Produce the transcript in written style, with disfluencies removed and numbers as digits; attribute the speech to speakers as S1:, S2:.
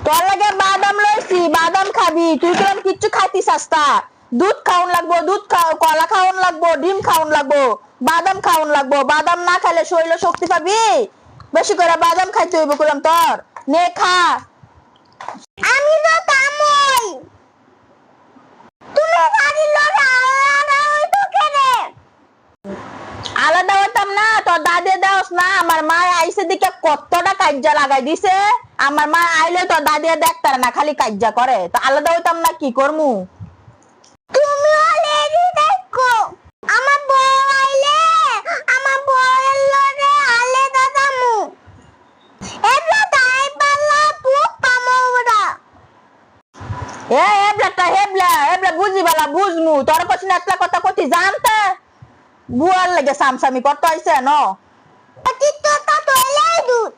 S1: তোর লাগে বাদাম লইছি, বাদাম খাবি তুই কেমন কিচ্ছু খাইতিস আস্তা। দুধ খাওন লাগবো, কলা খাওন লাগবো, ডিম খাওন লাগবো, বাদাম খাওন লাগবো। বাদাম না খাইলে শরীরে শক্তি পাবি। বেশি করে বাদাম খাইতে হইব কইলাম তোর। নে খা।
S2: আমি তো কামই তুমি গাড়ি লড়া আলাদা হইতো কেনে
S1: আলাদা হইতাম না, তোর দাদি দেওস না। আমার মা আইসে দিকে কতটা কাজ্জা লাগাই দিছে। আমার মা আইলে তোর দাদি দেখতার না, খালি কাজ্জা করে। তো আলাদা হইতাম না, কি করমু?
S2: তুমি অলরেডি দেখো আমার বউ আইলে আমার বউয়ের লড়ে আলাদা দামু এবলা তাই পাল্লা পুক পামোরা
S1: এ এবলাটা হেবলা বুঝি বালা বুঝমু। তোর কছিন একটা কথা কতি জানতে বুয়ার লাগে সামসামি করতে হইছে ন।
S2: অতীতটা তোলাই দুধ